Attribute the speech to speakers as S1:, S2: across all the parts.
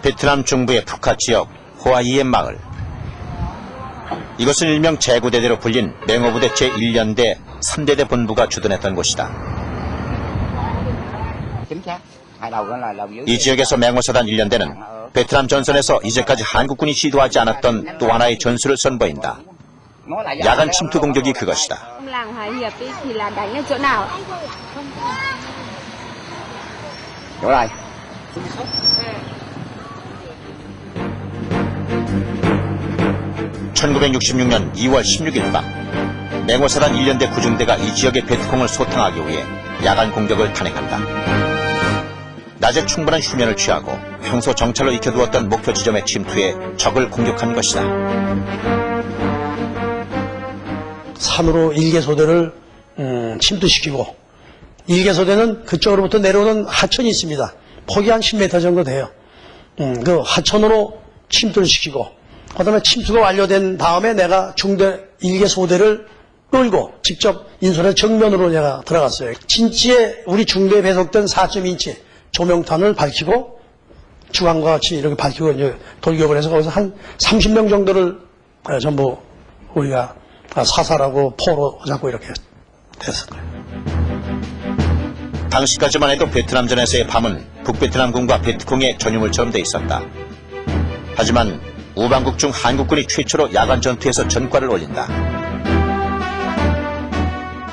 S1: 베트남 중부의 푸카 지역 호아이엠 마을. 이것은 일명 제구대대로 불린 맹호부대 제1연대 3대대 본부가 주둔했던 곳이다. 이 지역에서 맹호사단 1년대는 베트남 전선에서 이제까지 한국군이 시도하지 않았던 또 하나의 전술을 선보인다. 야간 침투 공격이 그것이다. (1966년 2월 16일) 밤 맹호사단 1년대 구중대가 이 지역의 베트콩을 소탕하기 위해 야간 공격을 단행한다. 낮에 충분한 휴면을 취하고 평소 정찰로 익혀두었던 목표 지점에 침투해 적을 공격한 것이다.
S2: 산으로 일개소대를 침투시키고, 일개소대는 그쪽으로부터 내려오는 하천이 있습니다. 폭이 한 10m 정도 돼요. 그 하천으로 침투를 시키고, 그 다음에 침투가 완료된 다음에 내가 중대 일개소대를 끌고 직접 인선의 정면으로 내가 들어갔어요. 진지에 우리 중대에 배속된 4.2인치 조명탄을 밝히고 주황과 같이 이렇게 밝히고 이제 돌격을 해서 거기서 한 30명 정도를 전부 우리가 사살하고 포로 잡고 이렇게 됐어요.
S1: 당시까지만 해도 베트남전에서의 밤은 북베트남군과 베트콩의 전유물처럼 돼 있었다. 하지만 우방국 중 한국군이 최초로 야간 전투에서 전과를 올린다.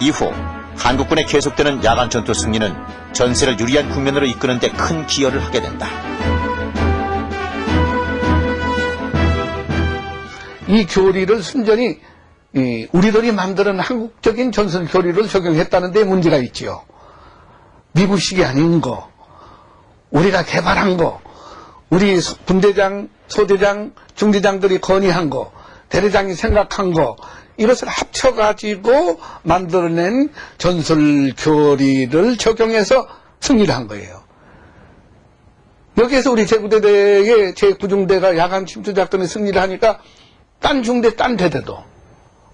S1: 이후 한국군의 계속되는 야간 전투 승리는 전세를 유리한 국면으로 이끄는 데 큰 기여를 하게 된다.
S3: 이 교리를 순전히 우리들이 만드는 한국적인 전술 교리를 적용했다는 데 문제가 있지요. 미국식이 아닌 거, 우리가 개발한 거, 우리 분대장, 소대장, 중대장들이 건의한 거, 대대장이 생각한 거, 이것을 합쳐가지고 만들어낸 전술 교리를 적용해서 승리를 한 거예요. 여기에서 우리 제구대대의 제9중대가 야간 침투 작전에 승리를 하니까 딴 중대, 딴 대대도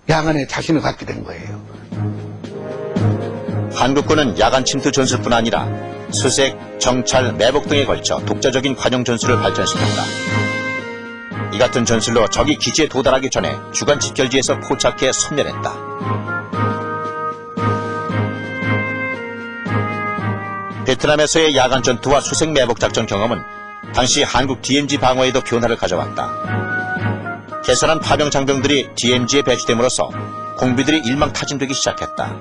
S3: 야간에 자신을 갖게 된 거예요.
S1: 한국군은 야간 침투 전술뿐 아니라 수색, 정찰, 매복 등에 걸쳐 독자적인 관용 전술을 발전시켰다. 이 같은 전술로 적이 기지에 도달하기 전에 주간 집결지에서 포착해 섬멸했다. 베트남에서의 야간 전투와 수색 매복 작전 경험은 당시 한국 DMZ 방어에도 변화를 가져왔다. 개선한 파병 장병들이 DMZ에 배치됨으로써 공비들이 일망타진되기 시작했다.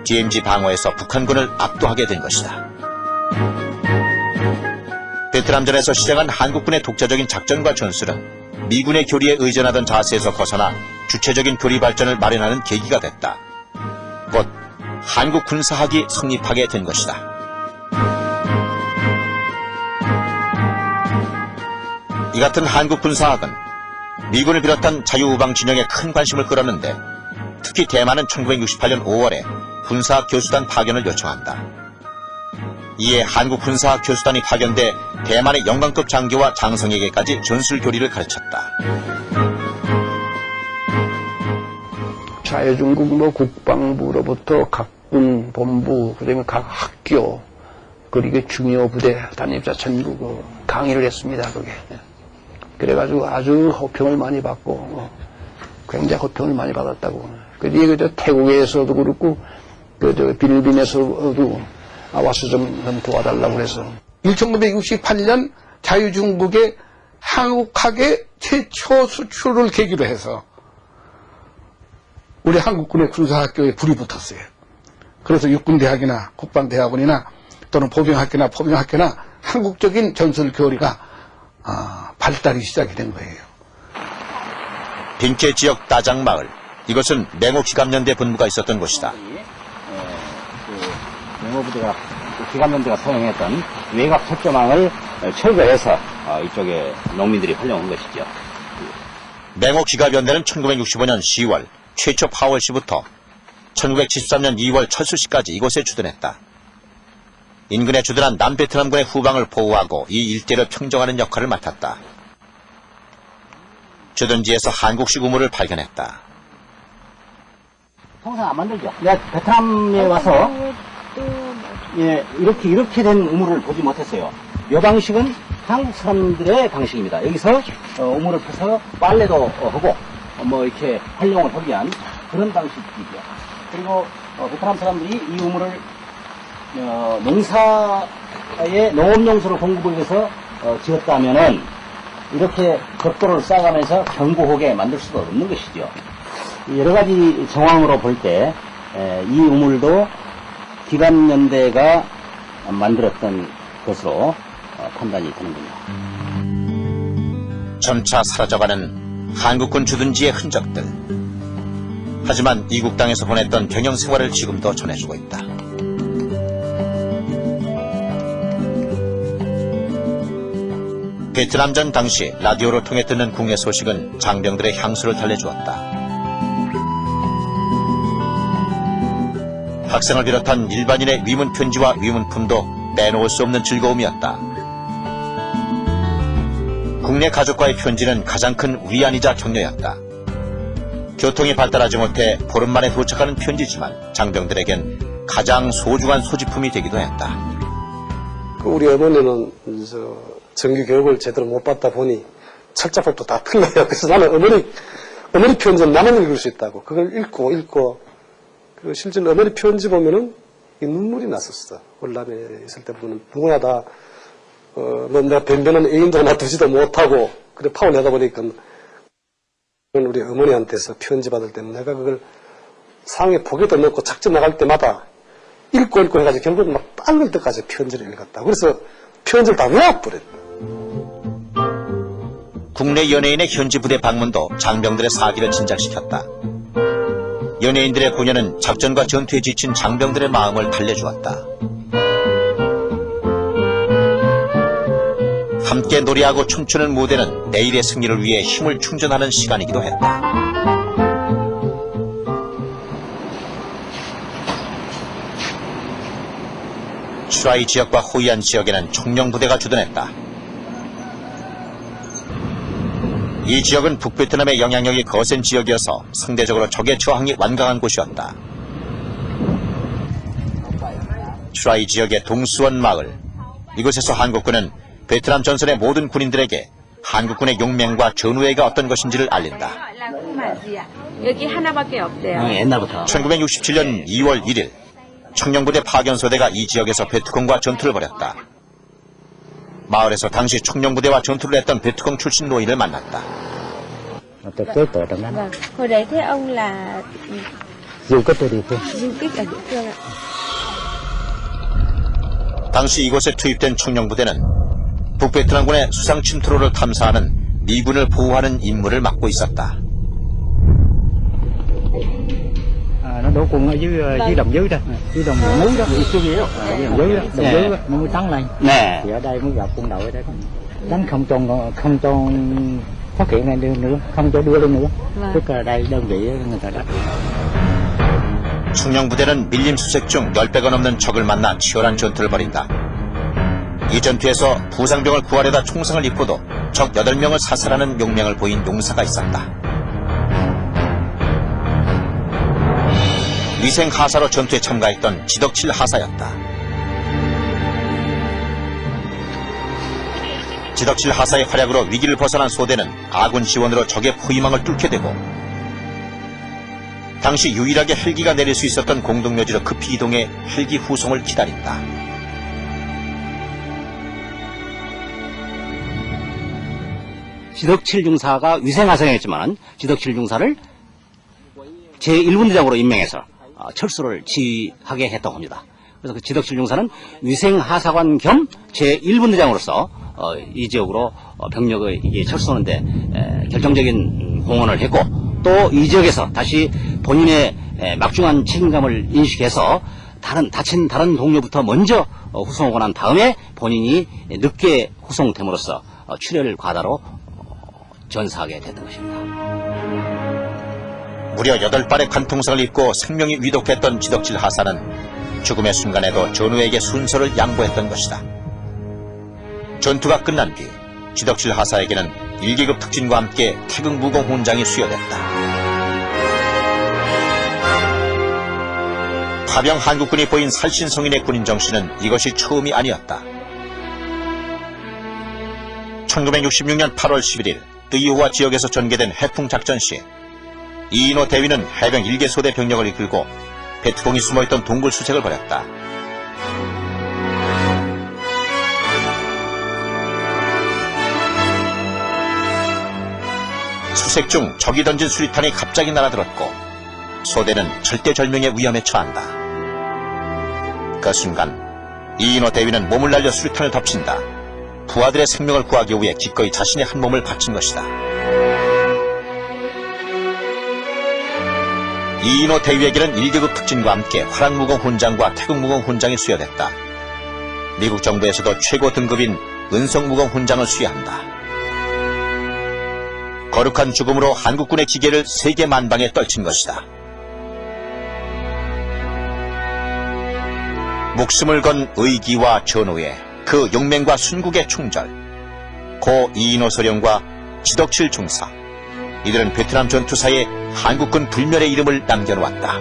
S1: DMZ 방어에서 북한군을 압도하게 된 것이다. 베트남전에서 시작한 한국군의 독자적인 작전과 전술은 미군의 교리에 의존하던 자세에서 벗어나 주체적인 교리 발전을 마련하는 계기가 됐다. 곧 한국 군사학이 성립하게 된 것이다. 이 같은 한국 군사학은 미군을 비롯한 자유우방 진영에 큰 관심을 끌었는데 특히 대만은 1968년 5월에 군사학 교수단 파견을 요청한다. 이에 한국 군사학 교수단이 파견돼 대만의 영광급 장교와 장성에게까지 전술 교리를 가르쳤다.
S4: 자유중국 국방부로부터 각 군 본부, 그다음에 각 학교, 그리고 중요 부대 단입자 전부 강의를 했습니다. 그게. 그래가지고 아주 호평을 많이 받고 굉장히 호평을 많이 받았다고. 그리고 태국에서도 그렇고 필리핀에서도 와서 좀 도와달라고 그래서.
S3: 1968년 자유중국의 한국학의 최초 수출을 계기로 해서 우리 한국군의 군사학교에 불이 붙었어요. 그래서 육군대학이나 국방대학원이나 또는 보병학교나 포병학교나 한국적인 전술교리가 발달이 시작이 된 거예요.
S1: 빈케 지역 다장마을, 이것은 맹호 기갑연대 본부가 있었던 곳이다.
S5: 맹호부대가 기갑연대가 사용했던 외곽 철조망을 철거해서 이쪽에 농민들이 활용한 것이죠.
S1: 맹호 기갑연대는 1965년 10월 최초 파월시부터 1973년 2월 철수시까지 이곳에 주둔했다. 인근에 주둔한 남베트남군의 후방을 보호하고 이 일대를 평정하는 역할을 맡았다. 주둔지에서 한국식 우물을 발견했다.
S5: 평생 안 만들죠. 내가 베트남에 와서 이렇게 된 우물을 보지 못했어요. 이 방식은 한국 사람들의 방식입니다. 여기서 우물을 파서 빨래도 하고 뭐 이렇게 활용을 하기 위한 그런 방식이죠. 그리고 베트남 사람들이 이 우물을 농사의 농업용수를 공급을 위해서 지었다면은 이렇게 벽돌을 쌓아가면서 견고하게 만들 수가 없는 것이죠. 여러 가지 정황으로 볼 때 이 우물도 기간연대가 만들었던 것으로 판단이 되는군요.
S1: 점차 사라져가는 한국군 주둔지의 흔적들. 하지만 이국 땅에서 보냈던 병영 생활을 지금도 전해주고 있다. 베트남전 당시 라디오를 통해 듣는 국내 소식은 장병들의 향수를 달래주었다. 학생을 비롯한 일반인의 위문 편지와 위문품도 빼놓을 수 없는 즐거움이었다. 국내 가족과의 편지는 가장 큰 위안이자 격려였다. 교통이 발달하지 못해 보름 만에 도착하는 편지지만 장병들에겐 가장 소중한 소지품이 되기도 했다.
S2: 우리 어머니는 정규 교육을 제대로 못 받다 보니 철자법도 다 틀려요. 그래서 나는 어머니 편지는 나만 읽을 수 있다고. 그걸 읽고 실제로 어머니 편지 보면은 눈물이 났었어. 월남에 있을 때 보면 누구나 다 내가 변변한 애인도 하나 두지도 못하고 그래 파워내다 보니까 우리 어머니한테서 편지 받을 때는 내가 그걸 상에 포개도 넣고 작전 나갈 때마다 읽고 해가지고 결국은 막 빨갈 때까지 편지를 읽었다. 그래서 편지를 다 외워버렸다.
S1: 국내 연예인의 현지 부대 방문도 장병들의 사기를 진작시켰다. 연예인들의 공연은 작전과 전투에 지친 장병들의 마음을 달래주었다. 함께 노래하고 춤추는 무대는 내일의 승리를 위해 힘을 충전하는 시간이기도 했다. 추라이 지역과 호이안 지역에는 청룡부대가 주둔했다. 이 지역은 북베트남의 영향력이 거센 지역이어서 상대적으로 적의 저항이 완강한 곳이었다. 추라이 지역의 동수원 마을, 이곳에서 한국군은 베트남 전선의 모든 군인들에게 한국군의 용맹과 전우회가 어떤 것인지를 알린다.
S6: 여기 하나밖에 없대요.
S5: 옛날부터.
S1: 1967년 2월 1일 청룡부대 파견소대가 이 지역에서 베트콩과 전투를 벌였다. 마을에서 당시 청룡부대와 전투를 했던 베트콩 출신 노인을 만났다.
S6: Vâng, hồi đấy thế ông là
S5: Du kích ở địa phương.
S6: du kích ở địa phương ạ.
S1: 당시 이곳에 투입된 청룡부대는 북베트남군의 수상 침투로를 탐사하는 미군을 보호하는 임무를 맡고 있었다.
S5: Nó đổ quân ở dưới đồng dưới đó, dưới đồng núi đó, dưới dưới đó, đồng dưới đó, nó mới tấn lên. Thì ở đây mới gặp quân đội ở đây, đánh không cho phát hiện lên nữa, không cho đưa lên nữa. Tức là đây đơn vị người ta đánh.
S1: 청룡부대는 밀림 수색 중 10배가 넘는 적을 만나 치열한 전투를 벌인다. 이 전투에서 부상병을 구하려다 총상을 입고도 적 8명을 사살하는 용맹을 보인 용사가 있었다. 위생 하사로 전투에 참가했던 지덕칠 하사였다. 지덕칠 하사의 활약으로 위기를 벗어난 소대는 아군 지원으로 적의 포위망을 뚫게 되고 당시 유일하게 헬기가 내릴 수 있었던 공동묘지로 급히 이동해 헬기 후송을 기다린다.
S5: 지덕칠 중사가 위생하사였지만 지덕칠 중사를 제1분대장으로 임명해서 철수를 지휘하게 했다고 합니다. 그래서 그 지덕칠 중사는 위생하사관 겸 제1분대장으로서 이 지역으로 병력을 철수하는데 결정적인 공헌을 했고 또 이 지역에서 다시 본인의 막중한 책임감을 인식해서 다친 다른 동료부터 먼저 후송하고 난 다음에 본인이 늦게 후송됨으로써 출혈 과다로 전사하게 됐던 것입니다.
S1: 무려 8발의 관통상을 입고 생명이 위독했던 지덕칠 하사는 죽음의 순간에도 전우에게 순서를 양보했던 것이다. 전투가 끝난 뒤 지덕칠 하사에게는 1기급 특진과 함께 태극무공 훈장이 수여됐다. 파병 한국군이 보인 살신성인의 군인 정신은 이것이 처음이 아니었다. 1966년 8월 11일 뜨이호와 지역에서 전개된 해풍작전 시 이인호 대위는 해병 1개 소대 병력을 이끌고 베트공이 숨어있던 동굴 수색을 벌였다. 수색 중 적이 던진 수리탄이 갑자기 날아들었고 소대는 절대절명의 위험에 처한다. 그 순간 이인호 대위는 몸을 날려 수리탄을 덮친다. 부하들의 생명을 구하기 위해 기꺼이 자신의 한 몸을 바친 것이다. 이인호 대위에게는 1계급 특진과 함께 화랑무공 훈장과 태국무공 훈장이 수여됐다. 미국 정부에서도 최고 등급인 은성무공 훈장을 수여한다. 거룩한 죽음으로 한국군의 기계를 세계 만방에 떨친 것이다. 목숨을 건 의기와 전우에 그 용맹과 순국의 충절, 고 이인호 소령과 지덕칠 중사, 이들은 베트남 전투사에 한국군 불멸의 이름을 남겨놓았다.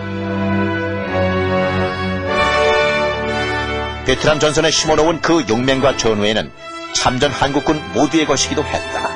S1: 베트남 전선에 심어놓은 그 용맹과 전우에는 참전 한국군 모두의 것이기도 했다.